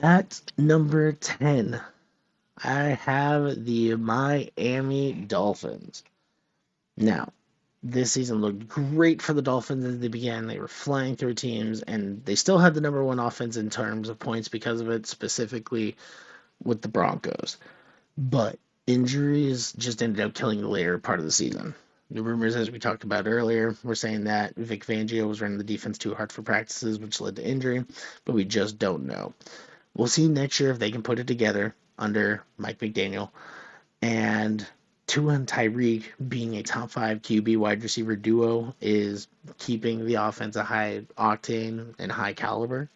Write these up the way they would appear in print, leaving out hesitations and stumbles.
At number 10, I have the Miami Dolphins. Now, this season looked great for the Dolphins as they began. They were flying through teams, and they still had the number one offense in terms of points because of it, specifically with the Broncos. But injuries just ended up killing the later part of the season. The rumors, as we talked about earlier, were saying that Vic Fangio was running the defense too hard for practices, which led to injury, but we just don't know. We'll see next year if they can put it together under Mike McDaniel. And Tua and Tyreek being a top five QB wide receiver duo is keeping the offense a high octane and high caliber.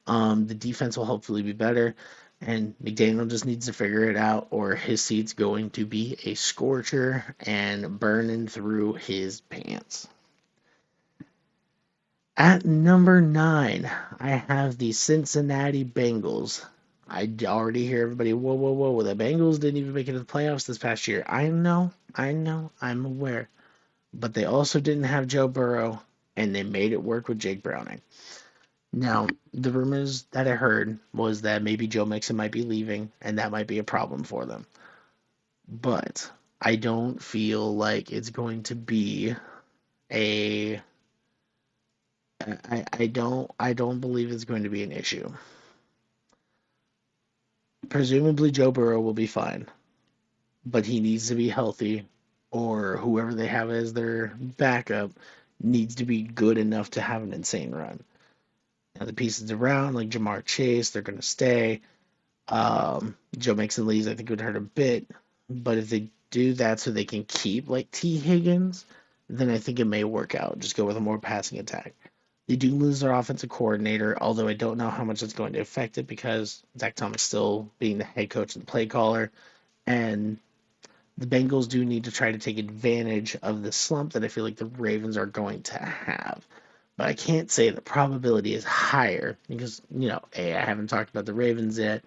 The defense will hopefully be better, and McDaniel just needs to figure it out, or his seat's going to be a scorcher and burning through his pants. At number 9, I have the Cincinnati Bengals. I already hear everybody, whoa, whoa, whoa. The Bengals didn't even make it to the playoffs this past year. I know, I'm aware. But they also didn't have Joe Burrow, and they made it work with Jake Browning. Now, the rumors that I heard was that maybe Joe Mixon might be leaving, and that might be a problem for them. But I don't feel like it's going to be a I don't believe it's going to be an issue. Presumably Joe Burrow will be fine, but he needs to be healthy, or whoever they have as their backup needs to be good enough to have an insane run. Now the pieces around, like Jamar Chase, they're going to stay. Joe Mixon leaves, I think it would hurt a bit, but if they do that so they can keep like T Higgins, then I think it may work out. Just go with a more passing attack. They do lose their offensive coordinator, although I don't know how much it's going to affect it because Zach Thomas still being the head coach and the play caller, and the Bengals do need to try to take advantage of the slump that I feel like the Ravens are going to have. But I can't say the probability is higher because, A, I haven't talked about the Ravens yet,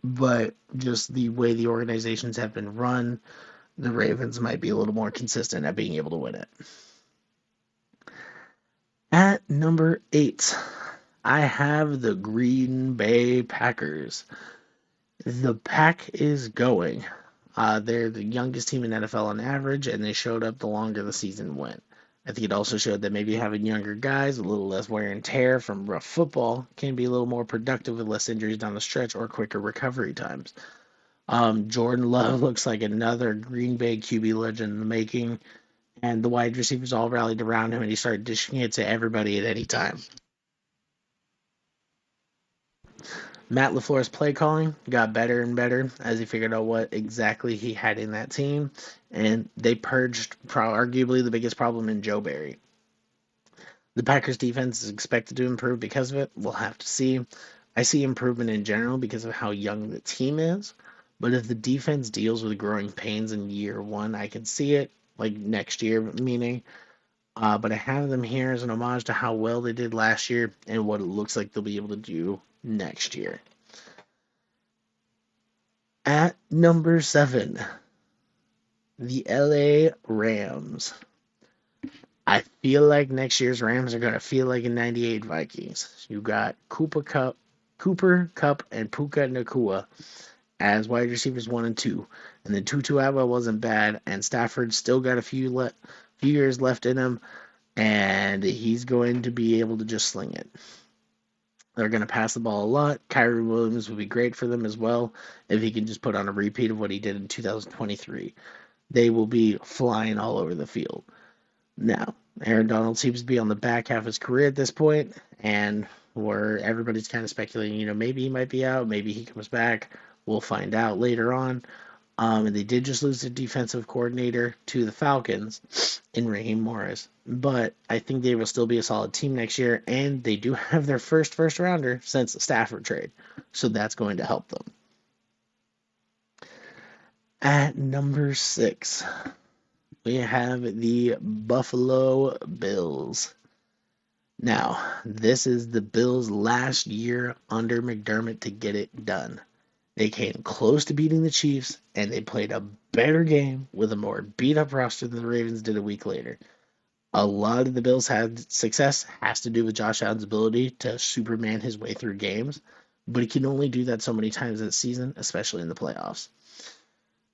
but just the way the organizations have been run, the Ravens might be a little more consistent at being able to win it. At number 8, I have the Green Bay Packers. The pack is going. They're the youngest team in NFL on average, and they showed up the longer the season went. I think it also showed that maybe having younger guys, a little less wear and tear from rough football, can be a little more productive with less injuries down the stretch or quicker recovery times. Jordan Love looks like another Green Bay QB legend in the making, and the wide receivers all rallied around him, and he started dishing it to everybody at any time. Matt LaFleur's play calling got better and better as he figured out what exactly he had in that team, and they purged arguably the biggest problem in Joe Barry. The Packers defense is expected to improve because of it. We'll have to see. I see improvement in general because of how young the team is, but if the defense deals with growing pains in year one, I can see it like next year, meaning. But I have them here as an homage to how well they did last year and what it looks like they'll be able to do next year. At number 7, the LA Rams. I feel like next year's Rams are going to feel like a 98 Vikings. You got Cooper, Kupp, and Puka Nakua as wide receivers 1 and 2. And then Tutu Atwell wasn't bad, and Stafford still got a few years left in him, and he's going to be able to just sling it. They're going to pass the ball a lot. Kyrie Williams would be great for them as well if he can just put on a repeat of what he did in 2023. They will be flying all over the field. Now, Aaron Donald seems to be on the back half of his career at this point, and where everybody's kind of speculating, maybe he might be out, maybe he comes back. We'll find out later on. And they did just lose their defensive coordinator to the Falcons in Raheem Morris. But I think they will still be a solid team next year, and they do have their first rounder since the Stafford trade. So that's going to help them. At number 6, we have the Buffalo Bills. Now, this is the Bills' last year under McDermott to get it done. They came close to beating the Chiefs, and they played a better game with a more beat-up roster than the Ravens did a week later. A lot of the Bills' had success has to do with Josh Allen's ability to Superman his way through games, but he can only do that so many times this season, especially in the playoffs.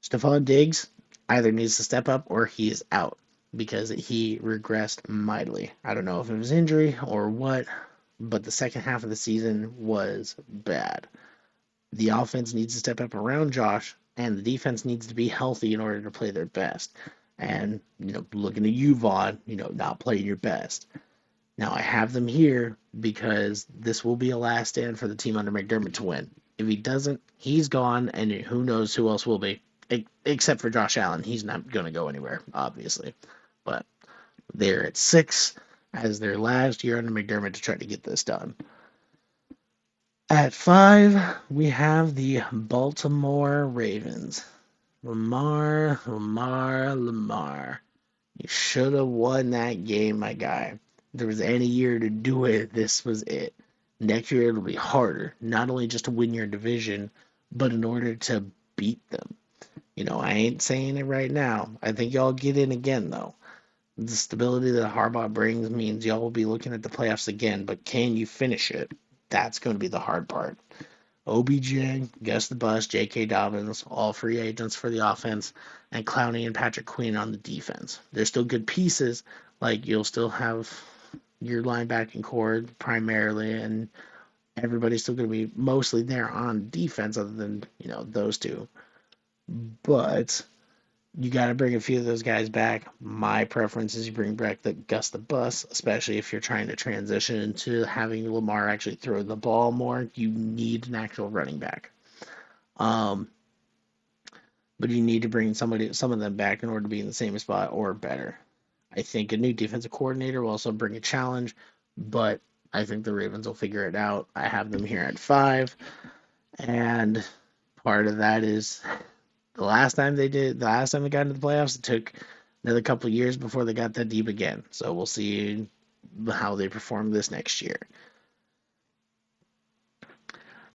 Stephon Diggs either needs to step up or he is out because he regressed mightily. I don't know if it was injury or what, but the second half of the season was bad. The offense needs to step up around Josh, and the defense needs to be healthy in order to play their best. And, looking at you, Vaughn, not playing your best. Now, I have them here because this will be a last stand for the team under McDermott to win. If he doesn't, he's gone, and who knows who else will be, except for Josh Allen. He's not going to go anywhere, obviously. But they're at 6 as their last year under McDermott to try to get this done. At 5, we have the Baltimore Ravens. Lamar. You should have won that game, my guy. If there was any year to do it, this was it. Next year it'll be harder, not only just to win your division, but in order to beat them. I ain't saying it right now. I think y'all get in again, though. The stability that Harbaugh brings means y'all will be looking at the playoffs again, but can you finish it? That's going to be the hard part. OBJ, Gus the Bus, J.K. Dobbins, all free agents for the offense, and Clowney and Patrick Queen on the defense. They're still good pieces. Like, you'll still have your linebacking core primarily, and everybody's still going to be mostly there on defense other than, those two. But you got to bring a few of those guys back. My preference is you bring back the Gus the Bus, especially if you're trying to transition into having Lamar actually throw the ball more. You need an actual running back. But you need to bring some of them back in order to be in the same spot or better. I think a new defensive coordinator will also bring a challenge, but I think the Ravens will figure it out. I have them here at 5, and part of that is the last time they got into the playoffs, it took another couple of years before they got that deep again. So we'll see how they perform this next year.